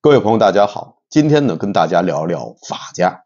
各位朋友大家好，今天呢跟大家聊聊法家。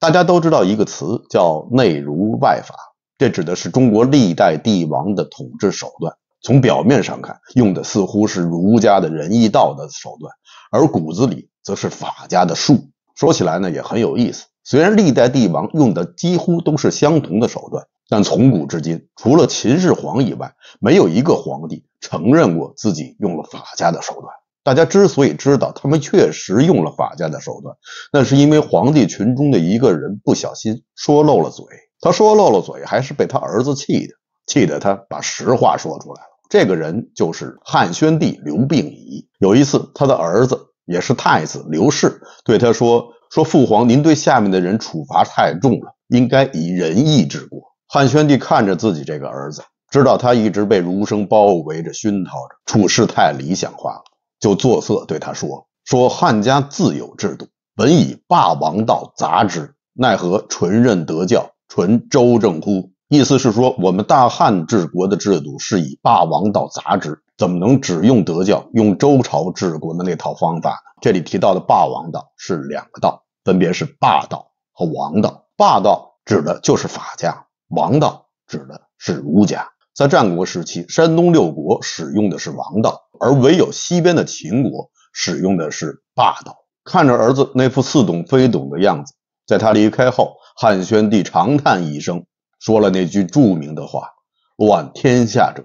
大家都知道一个词叫内儒外法，这指的是中国历代帝王的统治手段。从表面上看，用的似乎是儒家的仁义道的手段，而骨子里则是法家的术。说起来呢也很有意思，虽然历代帝王用的几乎都是相同的手段，但从古至今，除了秦始皇以外，没有一个皇帝承认过自己用了法家的手段。大家之所以知道他们确实用了法家的手段，那是因为皇帝群中的一个人不小心说漏了嘴。他说漏了嘴，还是被他儿子气得他把实话说出来了。这个人就是汉宣帝刘病已。有一次，他的儿子也是太子刘氏对他说父皇，您对下面的人处罚太重了，应该以仁义治国。汉宣帝看着自己这个儿子，知道他一直被儒生包围着熏陶着，处事太理想化了，就作色对他说汉家自有制度，本以霸王道杂之，奈何纯任德教，纯周正乎？意思是说，我们大汉治国的制度是以霸王道杂之，怎么能只用德教，用周朝治国的那套方法呢？这里提到的霸王道是两个道，分别是霸道和王道。霸道指的就是法家，王道指的是儒家。在战国时期，山东六国使用的是王道，而唯有西边的秦国使用的是霸道。看着儿子那副似懂非懂的样子，在他离开后，汉宣帝长叹一声，说了那句著名的话：乱天下者，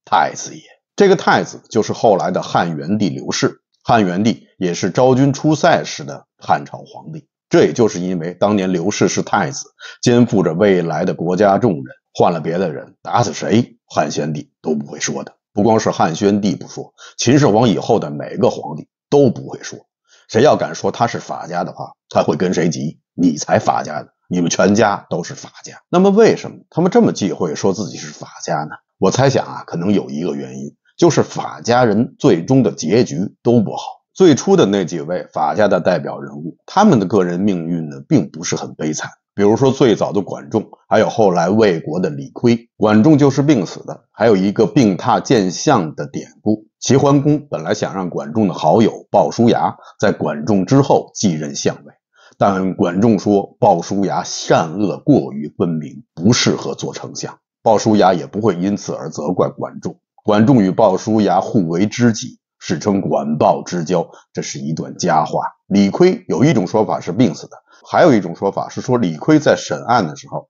太子也。这个太子就是后来的汉元帝刘氏。汉元帝也是昭君出塞时的汉朝皇帝。这也就是因为当年刘氏是太子，肩负着未来的国家重任，换了别的人，打死谁汉宣帝都不会说的。不光是汉宣帝不说，秦始皇以后的每个皇帝都不会说。谁要敢说他是法家的话，他会跟谁急？你才法家呢，你们全家都是法家。那么为什么他们这么忌讳说自己是法家呢？我猜想可能有一个原因，就是法家人最终的结局都不好。最初的那几位法家的代表人物，他们的个人命运呢并不是很悲惨。比如说最早的管仲，还有后来魏国的李悝。管仲就是病死的。还有一个病榻见相的典故，齐桓公本来想让管仲的好友鲍叔牙在管仲之后继任相位，但管仲说鲍叔牙善恶过于分明，不适合做丞相。鲍叔牙也不会因此而责怪管仲。管仲与鲍叔牙互为知己，史称管鲍之交，这是一段佳话。李悝有一种说法是病死的，还有一种说法是说李悝在审案的时候，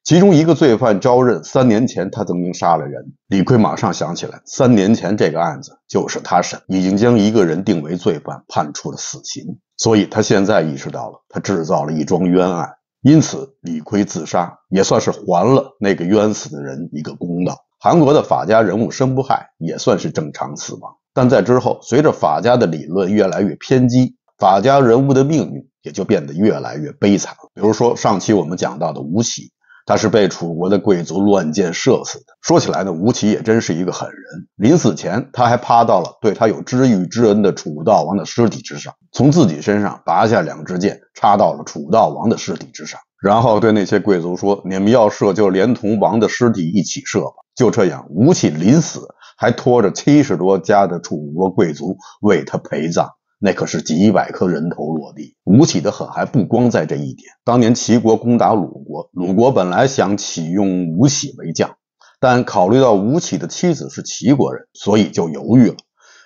其中一个罪犯招认3年前他曾经杀了人。李悝马上想起来，3年前这个案子就是他审，已经将一个人定为罪犯，判处了死刑。所以他现在意识到了，他制造了一桩冤案，因此李悝自杀，也算是还了那个冤死的人一个公道。韩国的法家人物申不害也算是正常死亡，但在之后，随着法家的理论越来越偏激，法家人物的命运也就变得越来越悲惨。比如说上期我们讲到的吴起，他是被楚国的贵族乱箭射死的。说起来呢，吴起也真是一个狠人，临死前他还趴到了对他有知遇之恩的楚悼王的尸体之上，从自己身上拔下2支箭，插到了楚悼王的尸体之上，然后对那些贵族说，你们要射就连同王的尸体一起射吧。就这样，吴起临死还拖着70多家的楚国贵族为他陪葬，那可是几百颗人头落地。吴起的狠还不光在这一点。当年齐国攻打鲁国，鲁国本来想启用吴起为将，但考虑到吴起的妻子是齐国人，所以就犹豫了。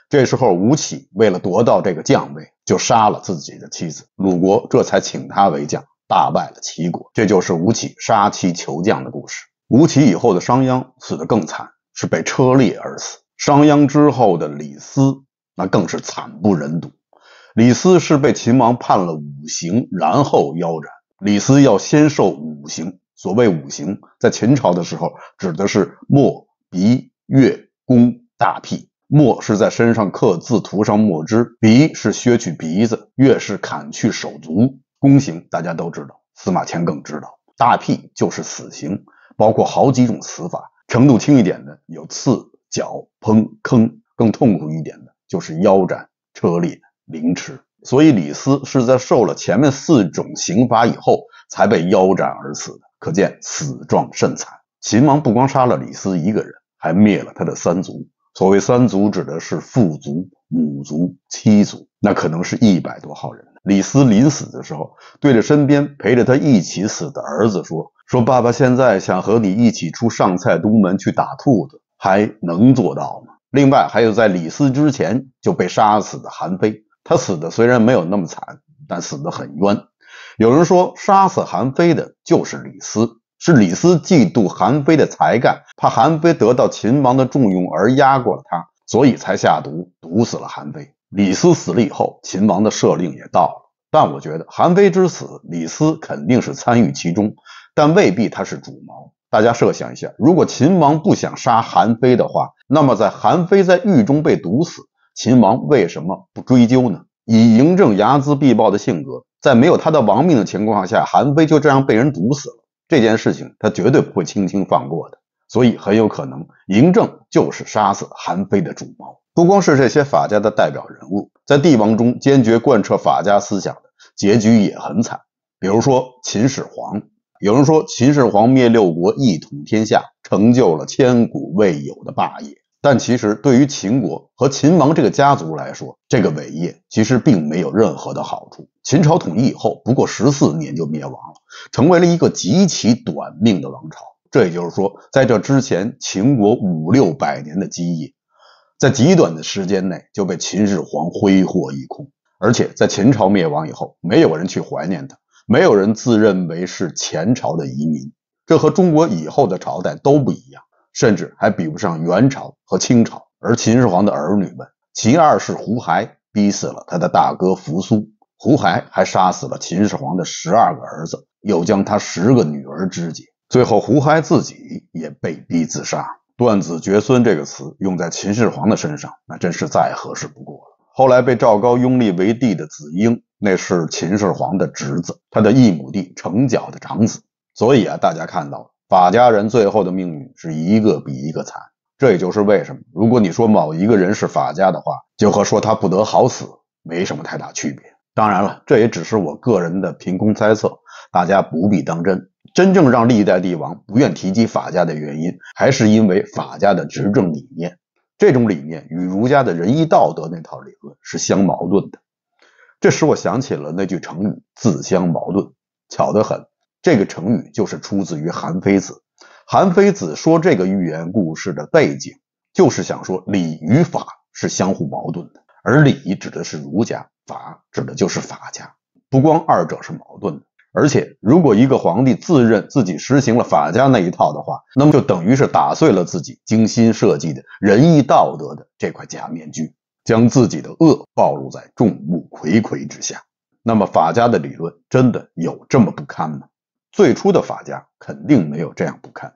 这时候吴起为了夺到这个将位，就杀了自己的妻子，鲁国这才请他为将，大败了齐国。这就是吴起杀妻求将的故事。吴起以后的商鞅死得更惨，是被车裂而死。商鞅之后的李斯那更是惨不忍睹。李斯是被秦王判了5刑，然后腰斩。李斯要先受5刑，所谓5刑，在秦朝的时候指的是墨、鼻、月、弓、大辟。墨是在身上刻字涂上墨汁，鼻是削去鼻子，月是砍去手足，弓刑大家都知道，司马迁更知道。大辟就是死刑，包括好几种死法，程度轻一点的有刺、绞、烹、坑，更痛苦一点的就是腰斩、车裂、凌迟。所以李斯是在受了前面4种刑罚以后才被腰斩而死的，可见死状甚惨。秦王不光杀了李斯一个人，还灭了他的3族。所谓3族指的是父族、母族、妻族，那可能是100多号人。李斯临死的时候，对着身边陪着他一起死的儿子说爸爸现在想和你一起出上蔡东门去打兔子，还能做到吗？另外还有在李斯之前就被杀死的韩非，他死的虽然没有那么惨，但死得很冤。有人说杀死韩非的就是李斯，是李斯嫉妒韩非的才干，怕韩非得到秦王的重用而压过了他，所以才下毒毒死了韩非。李斯死了以后，秦王的赦令也到了，但我觉得韩非之死，李斯肯定是参与其中，但未必他是主谋。大家设想一下，如果秦王不想杀韩非的话，那么在韩非在狱中被毒死，秦王为什么不追究呢？以嬴政睚眦必报的性格，在没有他的亡命的情况下，韩非就这样被人毒死了，这件事情他绝对不会轻轻放过的。所以很有可能嬴政就是杀死韩非的主谋。不光是这些法家的代表人物，在帝王中坚决贯彻法家思想的结局也很惨。比如说秦始皇，有人说秦始皇灭六国，一统天下，成就了千古未有的霸业，但其实对于秦国和秦王这个家族来说，这个伟业其实并没有任何的好处。秦朝统一以后不过14年就灭亡了，成为了一个极其短命的王朝。这也就是说，在这之前秦国500-600年的基业，在极短的时间内就被秦始皇挥霍一空。而且在秦朝灭亡以后，没有人去怀念他，没有人自认为是前朝的遗民，这和中国以后的朝代都不一样，甚至还比不上元朝和清朝。而秦始皇的儿女们，秦二世胡亥逼死了他的大哥扶苏，胡亥还杀死了秦始皇的12个儿子，又将他10个女儿肢解，最后胡亥自己也被逼自杀。断子绝孙这个词用在秦始皇的身上，那真是再合适不过了。后来被赵高拥立为帝的子婴，那是秦始皇的侄子，他的异母弟成角的长子。所以大家看到法家人最后的命运是一个比一个惨。这也就是为什么如果你说某一个人是法家的话，就和说他不得好死没什么太大区别。当然了，这也只是我个人的凭空猜测，大家不必当真。真正让历代帝王不愿提及法家的原因，还是因为法家的执政理念。这种理念与儒家的仁义道德那套理论是相矛盾的。这使我想起了那句成语自相矛盾，巧得很。这个成语就是出自于韩非子。韩非子说这个寓言故事的背景，就是想说礼与法是相互矛盾的，而礼指的是儒家，法指的就是法家。不光二者是矛盾的，而且如果一个皇帝自认自己实行了法家那一套的话，那么就等于是打碎了自己精心设计的仁义道德的这块假面具，将自己的恶暴露在众目睽睽之下。那么法家的理论真的有这么不堪吗？最初的法家肯定没有这样不堪。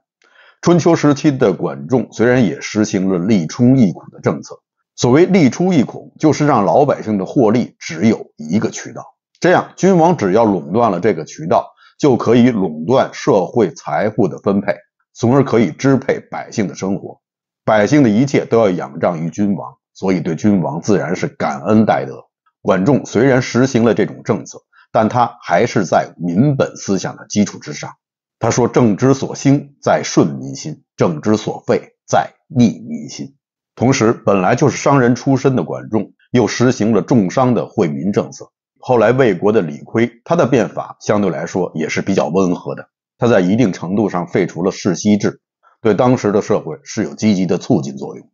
春秋时期的管仲虽然也实行了利出益孔的政策，所谓利出益孔，就是让老百姓的获利只有一个渠道，这样君王只要垄断了这个渠道，就可以垄断社会财富的分配，从而可以支配百姓的生活。百姓的一切都要仰仗于君王，所以对君王自然是感恩戴德。管仲虽然实行了这种政策，但他还是在民本思想的基础之上。他说政之所兴在顺民心，政之所废在逆民心。同时本来就是商人出身的管仲又实行了重商的惠民政策。后来魏国的李悝，他的变法相对来说也是比较温和的，他在一定程度上废除了世袭制，对当时的社会是有积极的促进作用。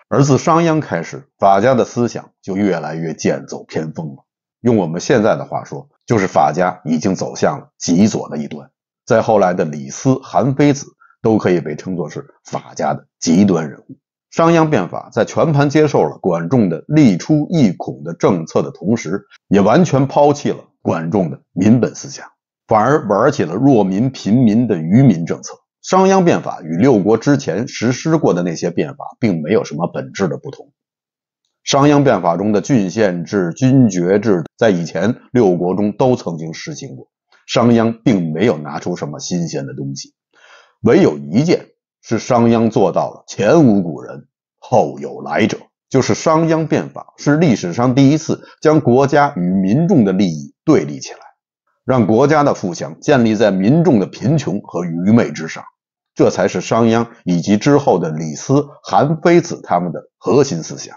而自商鞅开始，法家的思想就越来越剑走偏锋了。用我们现在的话说，就是法家已经走向了极左的一端。在后来的李斯、韩非子都可以被称作是法家的极端人物。商鞅变法在全盘接受了管仲的利出益孔的政策的同时，也完全抛弃了管仲的民本思想，反而玩起了弱民贫民的愚民政策。商鞅变法与六国之前实施过的那些变法并没有什么本质的不同。商鞅变法中的郡县制、军爵制在以前六国中都曾经实行过，商鞅并没有拿出什么新鲜的东西。唯有一件是商鞅做到了前无古人后有来者，就是商鞅变法是历史上第一次将国家与民众的利益对立起来，让国家的富强建立在民众的贫穷和愚昧之上。这才是商鞅以及之后的李斯、韩非子他们的核心思想。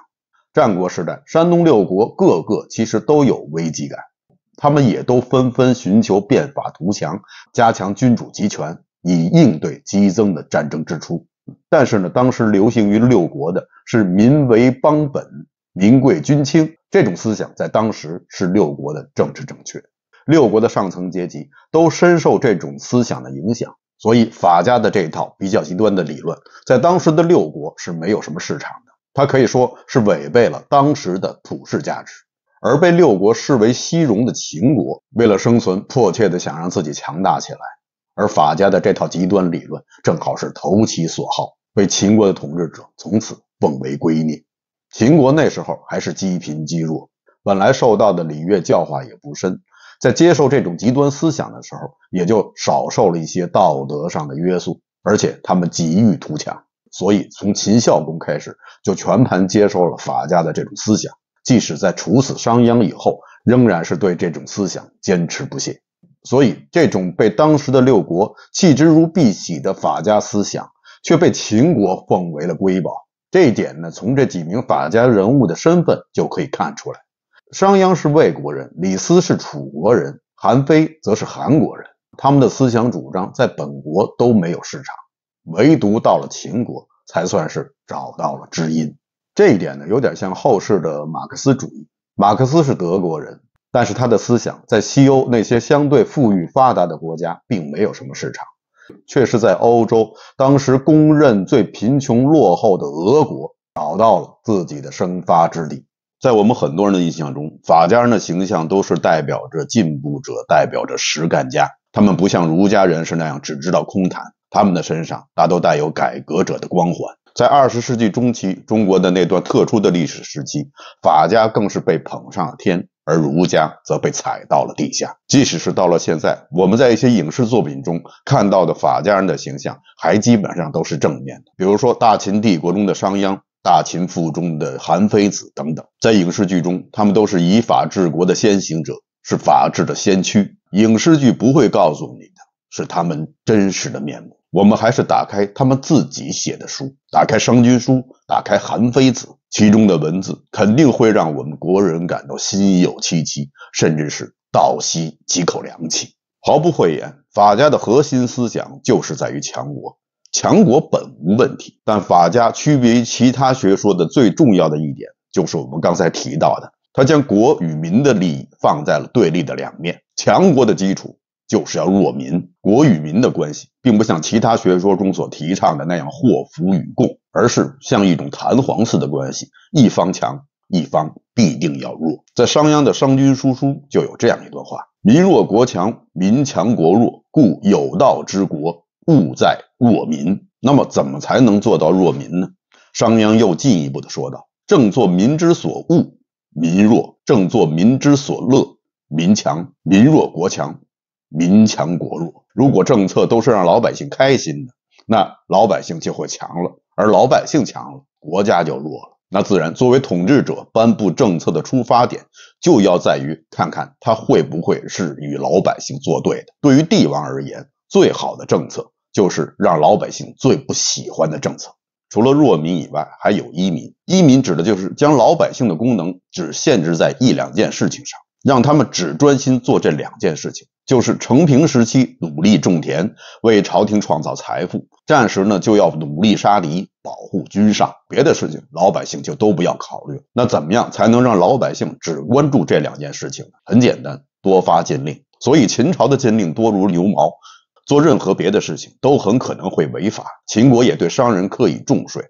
战国时代，山东六国个个其实都有危机感，他们也都纷纷寻求变法图强，加强君主集权，以应对激增的战争支出。但是呢，当时流行于六国的是民为邦本，民贵君轻，这种思想在当时是六国的政治正确。六国的上层阶级都深受这种思想的影响，所以法家的这套比较极端的理论，在当时的六国是没有什么市场的，它可以说是违背了当时的普世价值。而被六国视为西戎的秦国，为了生存，迫切地想让自己强大起来，而法家的这套极端理论正好是投其所好，被秦国的统治者从此奉为圭臬。秦国那时候还是积贫积弱，本来受到的礼乐教化也不深，在接受这种极端思想的时候，也就少受了一些道德上的约束，而且他们急于图强，所以从秦孝公开始就全盘接受了法家的这种思想，即使在处死商鞅以后，仍然是对这种思想坚持不懈。所以这种被当时的六国弃之如敝屣的法家思想，却被秦国奉为了瑰宝。这一点呢，从这几名法家人物的身份就可以看出来。商鞅是魏国人，李斯是楚国人，韩非则是韩国人，他们的思想主张在本国都没有市场，唯独到了秦国才算是找到了知音。这一点呢，有点像后世的马克思主义。马克思是德国人，但是他的思想在西欧那些相对富裕发达的国家并没有什么市场，却是在欧洲当时公认最贫穷落后的俄国找到了自己的生发之地。在我们很多人的印象中，法家人的形象都是代表着进步者，代表着实干家，他们不像儒家人士那样只知道空谈，他们的身上大都带有改革者的光环。在20世纪中期，中国的那段特殊的历史时期，法家更是被捧上了天，而儒家则被踩到了地下。即使是到了现在，我们在一些影视作品中看到的法家人的形象还基本上都是正面的，比如说大秦帝国中的商鞅，大秦赋中的韩非子等等。在影视剧中，他们都是以法治国的先行者，是法治的先驱。影视剧不会告诉你的是他们真实的面目，我们还是打开他们自己写的书，打开商君书，打开韩非子，其中的文字肯定会让我们国人感到心有戚戚，甚至是倒吸几口凉气。毫不讳言，法家的核心思想就是在于强国。强国本无问题，但法家区别于其他学说的最重要的一点，就是我们刚才提到的，他将国与民的利益放在了对立的两面。强国的基础就是要弱民，国与民的关系并不像其他学说中所提倡的那样祸福与共，而是像一种弹簧似的关系，一方强，一方必定要弱。在商鞅的《商君书》就有这样一段话：民弱国强，民强国弱，故有道之国务在弱民。那么怎么才能做到弱民呢？商鞅又进一步的说道：正作民之所恶，民弱；正作民之所乐，民强。民弱国强，民强国弱。如果政策都是让老百姓开心的，那老百姓就会强了，而老百姓强了，国家就弱了。那自然作为统治者颁布政策的出发点，就要在于看看他会不会是与老百姓作对的。对于帝王而言，最好的政策就是让老百姓最不喜欢的政策。除了弱民以外，还有依民。依民指的就是将老百姓的功能只限制在一两件事情上，让他们只专心做这两件事情，就是承平时期努力种田，为朝廷创造财富；战时呢，就要努力杀敌，保护君上。别的事情老百姓就都不要考虑。那怎么样才能让老百姓只关注这两件事情呢？很简单，多发禁令。所以秦朝的禁令多如牛毛，做任何别的事情都很可能会违法。秦国也对商人课以重税，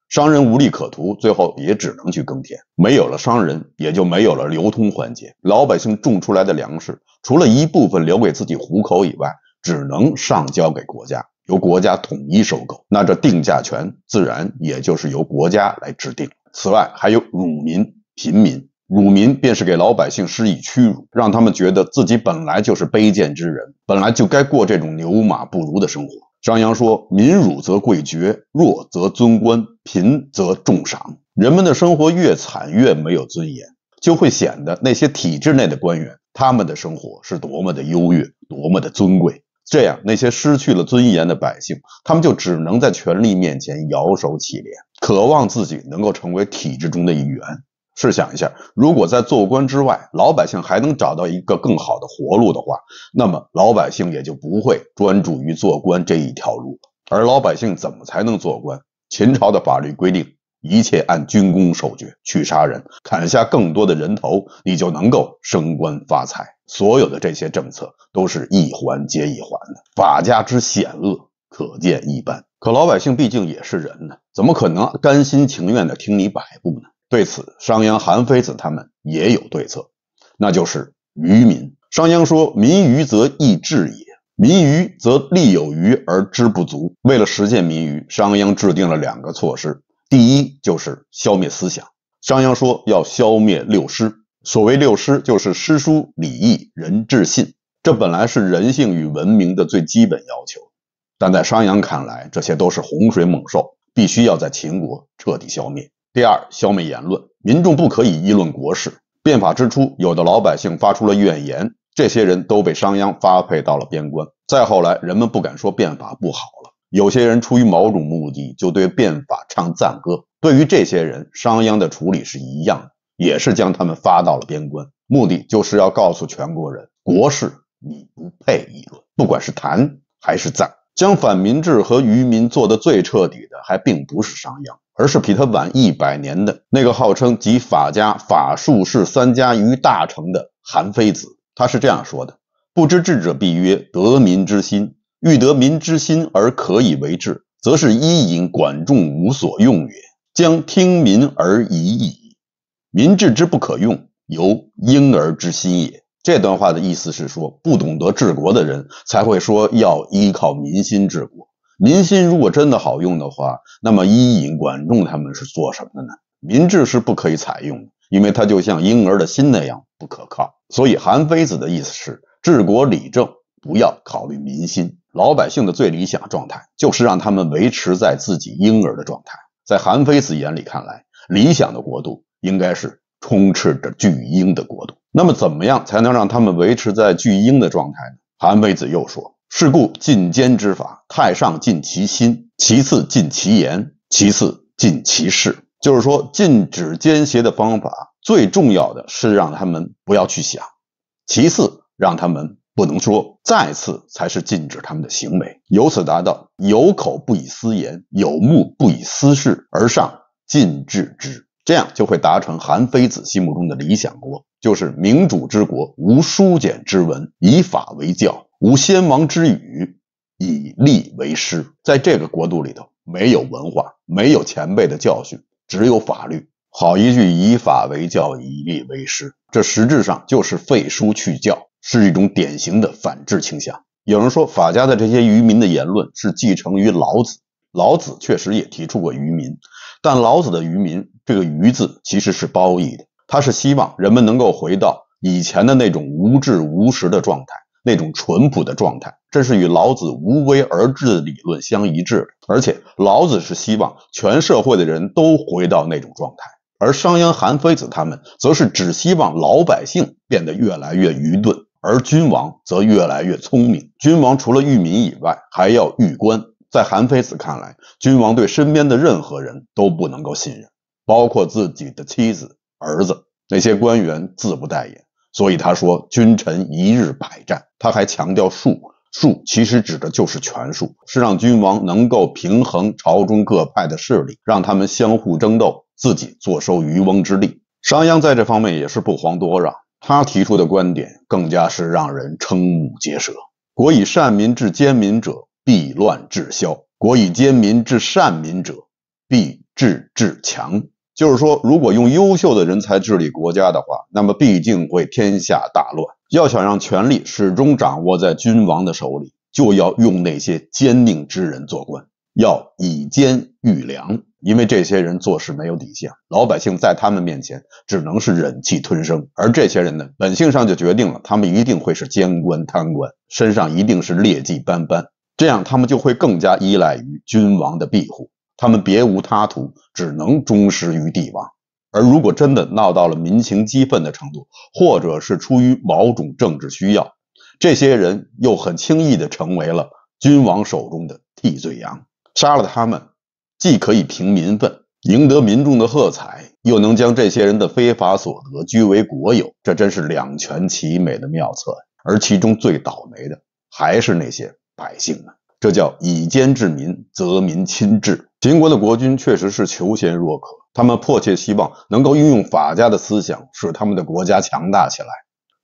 商人无利可图，最后也只能去耕田。没有了商人，也就没有了流通环节，老百姓种出来的粮食，除了一部分留给自己糊口以外，只能上交给国家，由国家统一收购。那这定价权自然也就是由国家来制定。此外还有辱民、贫民。辱民便是给老百姓施以屈辱，让他们觉得自己本来就是卑贱之人，本来就该过这种牛马不如的生活。商鞅说：民辱则贵爵，弱则尊官，贫则重赏。人们的生活越惨越没有尊严，就会显得那些体制内的官员，他们的生活是多么的优越，多么的尊贵。这样那些失去了尊严的百姓，他们就只能在权力面前摇手乞怜，渴望自己能够成为体制中的一员。试想一下，如果在做官之外，老百姓还能找到一个更好的活路的话，那么老百姓也就不会专注于做官这一条路。而老百姓怎么才能做官？秦朝的法律规定，一切按军功授爵，去杀人，砍下更多的人头，你就能够升官发财。所有的这些政策都是一环接一环的，法家之险恶可见一斑。可老百姓毕竟也是人呢，怎么可能甘心情愿地听你摆布呢？对此，商鞅、韩非子他们也有对策，那就是愚民。商鞅说：“民愚则易治也。民愚则力有余而知不足。”为了实现民愚，商鞅制定了2个措施。第一就是消灭思想。商鞅说要消灭6师。所谓6师，就是诗书礼义仁智信，这本来是人性与文明的最基本要求。但在商鞅看来，这些都是洪水猛兽，必须要在秦国彻底消灭。第二，消灭言论，民众不可以议论国事。变法之初，有的老百姓发出了怨言，这些人都被商鞅发配到了边关。再后来，人们不敢说变法不好了，有些人出于某种目的，就对变法唱赞歌。对于这些人，商鞅的处理是一样的，也是将他们发到了边关，目的就是要告诉全国人，国事你不配议论，不管是谈还是赞。将反民治和愚民做得最彻底的，还并不是商鞅，而是比他晚100年的那个号称集法家、法术士3家于大成的韩非子。他是这样说的：不知治者必曰得民之心，欲得民之心而可以为治，则是伊尹管仲无所用也，将听民而已矣。民治之不可用，由婴儿之心也。这段话的意思是说，不懂得治国的人才会说要依靠民心治国。民心如果真的好用的话，那么伊尹、管仲他们是做什么的呢？民治是不可以采用的，因为它就像婴儿的心那样不可靠。所以韩非子的意思是，治国理政不要考虑民心。老百姓的最理想状态就是让他们维持在自己婴儿的状态。在韩非子眼里看来，理想的国度应该是充斥着巨婴的国度。那么怎么样才能让他们维持在巨婴的状态呢？韩非子又说：是故禁奸之法，太上禁其心，其次禁其言，其次禁其事。就是说，禁止奸邪的方法，最重要的是让他们不要去想，其次让他们不能说，再次才是禁止他们的行为，由此达到有口不以私言，有目不以私事，而上禁治之。这样就会达成韩非子心目中的理想国，就是民主之国，无书简之文，以法为教，无先王之语，以吏为师。在这个国度里头，没有文化，没有前辈的教训，只有法律。好一句以法为教，以吏为师，这实质上就是废书去教，是一种典型的反智倾向。有人说法家的这些愚民的言论是继承于老子，老子确实也提出过愚民，但老子的愚民，这个愚字其实是褒义的，他是希望人们能够回到以前的那种无智无识的状态，那种淳朴的状态，这是与老子无为而治的理论相一致的。而且老子是希望全社会的人都回到那种状态，而商鞅、韩非子他们则是只希望老百姓变得越来越愚钝，而君王则越来越聪明。君王除了育民以外，还要育官。在韩非子看来，君王对身边的任何人都不能够信任，包括自己的妻子、儿子，那些官员自不待言。所以他说君臣一日百战。他还强调术，术其实指的就是权术，是让君王能够平衡朝中各派的势力，让他们相互争斗，自己坐收渔翁之利。商鞅在这方面也是不遑多让，他提出的观点更加是让人瞠目结舌。国以善民治奸民者，必乱治消；国以奸民治善民者，必治强。就是说，如果用优秀的人才治理国家的话，那么必定会天下大乱。要想让权力始终掌握在君王的手里，就要用那些奸佞之人做官，要以奸御良，因为这些人做事没有底线，老百姓在他们面前只能是忍气吞声。而这些人呢，本性上就决定了他们一定会是奸官贪官，身上一定是劣迹斑斑，这样他们就会更加依赖于君王的庇护，他们别无他途，只能忠实于帝王。而如果真的闹到了民情激愤的程度，或者是出于某种政治需要，这些人又很轻易地成为了君王手中的替罪羊。杀了他们，既可以平民愤，赢得民众的喝彩，又能将这些人的非法所得据为国有，这真是两全其美的妙策。而其中最倒霉的还是那些百姓们，这叫以奸治民，则民亲治。秦国的国君确实是求贤若渴，他们迫切希望能够运用法家的思想，使他们的国家强大起来。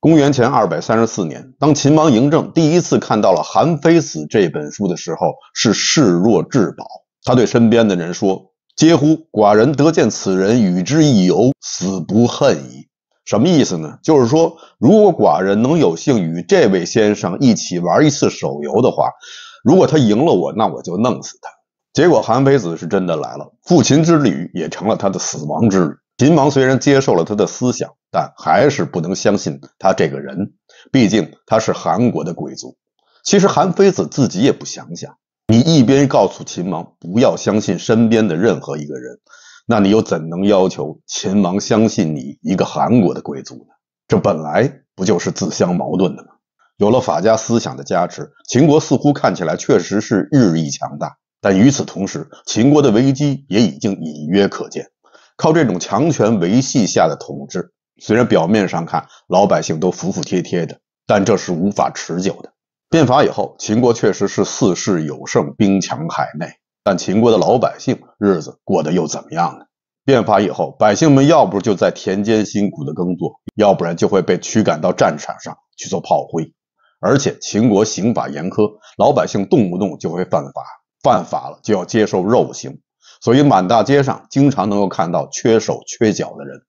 公元前234年，当秦王嬴政第一次看到了《韩非子》这本书的时候，是视若至宝。他对身边的人说：“嗟乎！寡人得见此人，与之一游，死不恨矣。”什么意思呢？就是说，如果寡人能有幸与这位先生一起玩一次手游的话，如果他赢了我，那我就弄死他。结果韩非子是真的来了，赴秦之旅也成了他的死亡之旅。秦王虽然接受了他的思想，但还是不能相信他这个人，毕竟他是韩国的贵族。其实韩非子自己也不想想，你一边告诉秦王不要相信身边的任何一个人，那你又怎能要求秦王相信你一个韩国的贵族呢？这本来不就是自相矛盾的吗？有了法家思想的加持，秦国似乎看起来确实是日益强大，但与此同时，秦国的危机也已经隐约可见。靠这种强权维系下的统治，虽然表面上看老百姓都服服帖帖的，但这是无法持久的。变法以后，秦国确实是四世有盛，兵强海内，但秦国的老百姓日子过得又怎么样呢？变法以后，百姓们要不就在田间辛苦的耕作，要不然就会被驱赶到战场上去做炮灰。而且秦国刑法严苛，老百姓动不动就会犯法，犯法了就要接受肉刑，所以满大街上经常能够看到缺手缺脚的人。《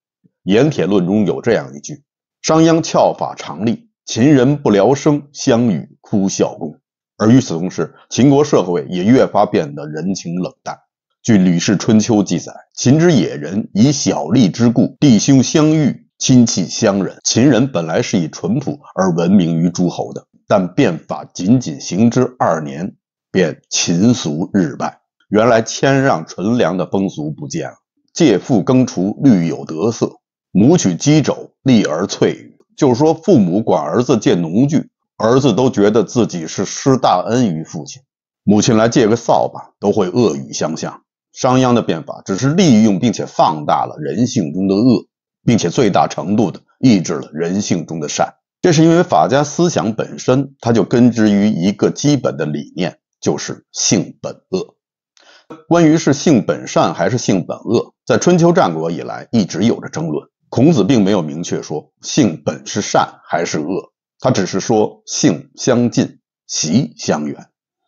盐铁论》中有这样一句：商鞅翘法常例，秦人不聊生，相与哭笑公。而与此同时，秦国社会也越发变得人情冷淡。据《吕氏春秋》记载，秦之野人以小利之故，弟兄相遇，亲戚相忍。秦人本来是以淳朴而闻名于诸侯的，但变法仅仅行之2年，便秦俗日败。原来谦让纯良的风俗不见了，借父耕锄，虑有得色；母取鸡肘，立而萃羽。就是说，父母管儿子借农具，儿子都觉得自己是施大恩于父亲；母亲来借个扫把，都会恶语相向。商鞅的变法只是利用并且放大了人性中的恶，并且最大程度的抑制了人性中的善。这是因为法家思想本身，它就根植于一个基本的理念，就是性本恶。关于是性本善还是性本恶，在春秋战国以来一直有着争论。孔子并没有明确说性本是善还是恶，他只是说性相近，习相远。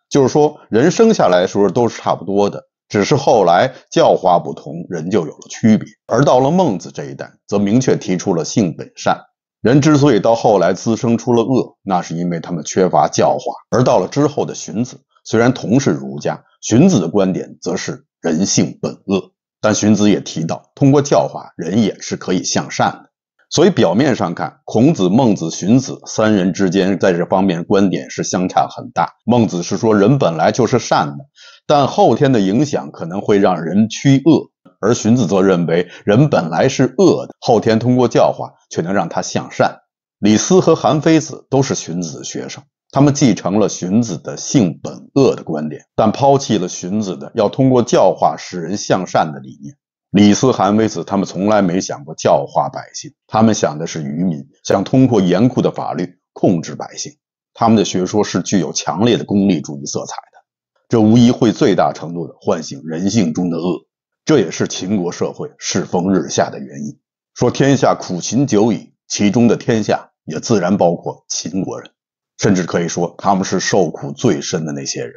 就是说，人生下来的时候都是差不多的，只是后来教化不同，人就有了区别。而到了孟子这一代，则明确提出了性本善。人之所以到后来滋生出了恶，那是因为他们缺乏教化。而到了之后的荀子，虽然同是儒家，荀子的观点则是人性本恶，但荀子也提到，通过教化，人也是可以向善的。所以表面上看，孔子、孟子、荀子三人之间在这方面观点是相差很大。孟子是说人本来就是善的，但后天的影响可能会让人趋恶，而荀子则认为人本来是恶的，后天通过教化却能让他向善。李斯和韩非子都是荀子的学生，他们继承了荀子的性本恶的观点，但抛弃了荀子的要通过教化使人向善的理念。李斯、韩非子他们从来没想过教化百姓，他们想的是愚民，想通过严酷的法律控制百姓。他们的学说是具有强烈的功利主义色彩的，这无疑会最大程度地唤醒人性中的恶。这也是秦国社会世风日下的原因。说天下苦秦久矣，其中的天下也自然包括秦国人，甚至可以说他们是受苦最深的那些人。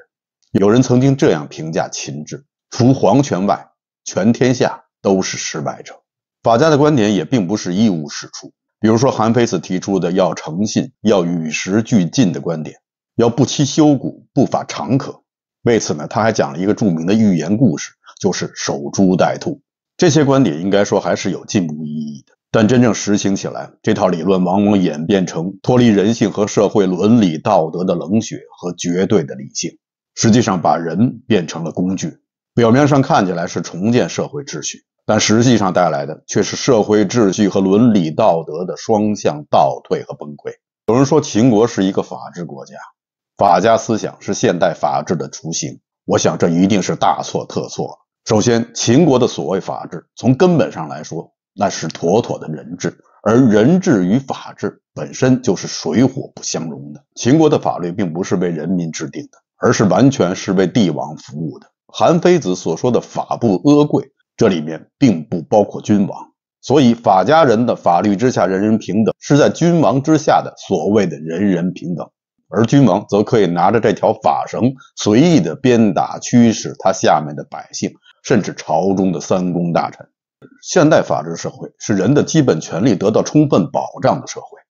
有人曾经这样评价秦制：除皇权外，全天下都是失败者。法家的观点也并不是一无是处，比如说韩非子提出的要诚信、要与时俱进的观点，要不欺休古，不法常可。为此呢，他还讲了一个著名的寓言故事，就是守株待兔。这些观点应该说还是有进步意义的，但真正实行起来，这套理论往往演变成脱离人性和社会伦理道德的冷血和绝对的理性，实际上把人变成了工具。表面上看起来是重建社会秩序，但实际上带来的却是社会秩序和伦理道德的双向倒退和崩溃。有人说秦国是一个法治国家，法家思想是现代法治的雏形，我想这一定是大错特错了。首先，秦国的所谓法治，从根本上来说，那是妥妥的人治，而人治与法治本身就是水火不相容的。秦国的法律并不是为人民制定的，而是完全是为帝王服务的。韩非子所说的法不阿贵，这里面并不包括君王。所以法家人的法律之下人人平等，是在君王之下的所谓的人人平等。而君王则可以拿着这条法绳随意的鞭打驱使他下面的百姓，甚至朝中的三公大臣。现代法治社会是人的基本权利得到充分保障的社会，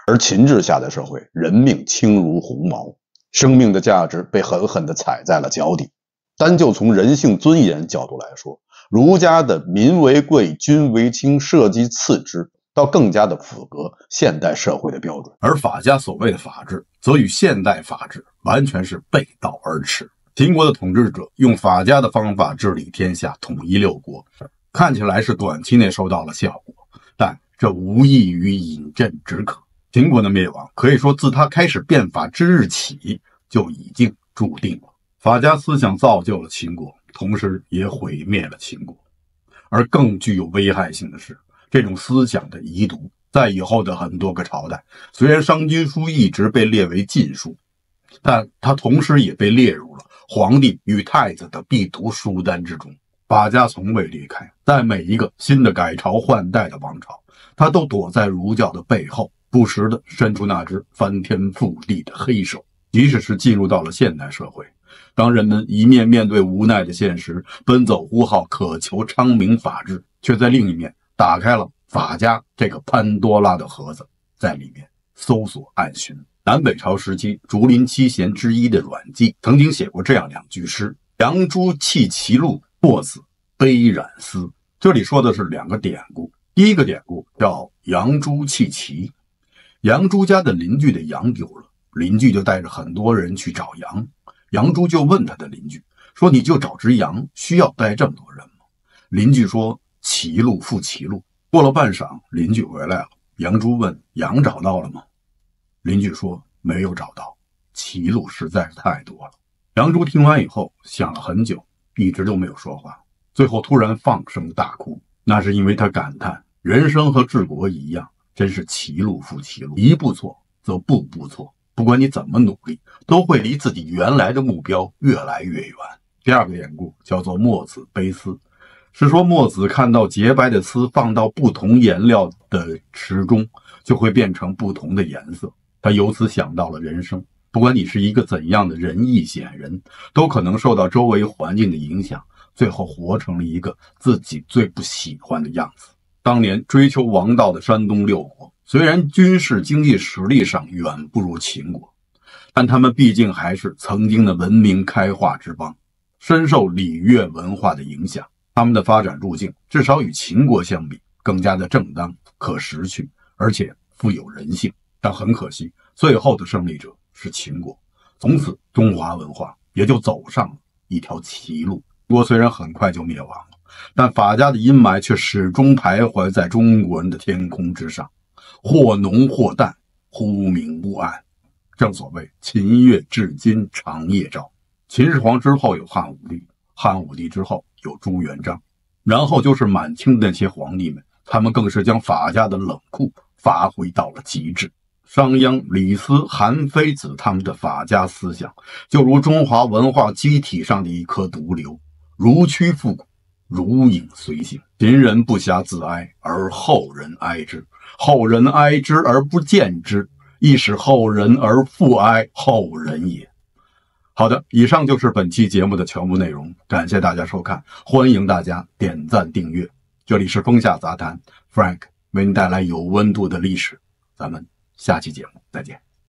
而秦治下的社会，人命轻如鸿毛，生命的价值被狠狠地踩在了脚底。单就从人性尊严角度来说，儒家的民为贵，君为轻，社稷次之，倒更加的符合现代社会的标准。而法家所谓的法治，则与现代法治完全是背道而驰。秦国的统治者用法家的方法治理天下，统一六国，看起来是短期内收到了效果，但这无异于饮鸩止渴。秦国的灭亡可以说自他开始变法之日起就已经注定了。法家思想造就了秦国，同时也毁灭了秦国。而更具有危害性的是，这种思想的遗毒在以后的很多个朝代，虽然商君书一直被列为禁书，但它同时也被列入了皇帝与太子的必读书单之中。法家从未离开，在每一个新的改朝换代的王朝，他都躲在儒教的背后，不时地伸出那只翻天覆地的黑手。即使是进入到了现代社会，当人们一面面对无奈的现实，奔走呼号渴求昌明法治，却在另一面打开了法家这个潘多拉的盒子，在里面搜索暗寻。南北朝时期竹林七贤之一的阮籍曾经写过这样两句诗：杨朱弃齐路，墨子悲染丝。这里说的是两个典故。第一个典故叫杨朱弃齐。杨朱家的邻居的羊丢了，邻居就带着很多人去找羊。杨朱就问他的邻居说：“你就找只羊，需要带这么多人吗？”邻居说：“齐路复齐路。”过了半晌，邻居回来了。杨朱问：“羊找到了吗？”邻居说：“没有找到，齐路实在是太多了。”杨朱听完以后想了很久，一直都没有说话，最后突然放声大哭。那是因为他感叹人生和治国一样，真是齐路复齐路，一步错则步步错，不管你怎么努力，都会离自己原来的目标越来越远。第二个典故叫做墨子悲丝，是说墨子看到洁白的丝放到不同颜料的池中，就会变成不同的颜色。他由此想到了人生，不管你是一个怎样的仁义显人，都可能受到周围环境的影响，最后活成了一个自己最不喜欢的样子。当年追求王道的山东六国，虽然军事经济实力上远不如秦国，但他们毕竟还是曾经的文明开化之邦，深受礼乐文化的影响。他们的发展路径至少与秦国相比更加的正当、可识趣，而且富有人性。但很可惜，最后的胜利者是秦国，从此中华文化也就走上了一条歧路。秦国虽然很快就灭亡了，但法家的阴霾却始终徘徊在中国人的天空之上，或浓或淡，忽明忽暗。正所谓秦越至今长夜照。秦始皇之后有汉武帝，汉武帝之后有朱元璋，然后就是满清的那些皇帝们，他们更是将法家的冷酷发挥到了极致。商鞅、李斯、韩非子他们的法家思想，就如中华文化机体上的一颗毒瘤，如躯复骨，如影随形。秦人不暇自哀，而后人哀之；后人哀之而不见之，亦使后人而复哀后人也。好的，以上就是本期节目的全部内容，感谢大家收看，欢迎大家点赞订阅。这里是风下杂谈 Frank 为您带来有温度的历史，咱们下期节目再见。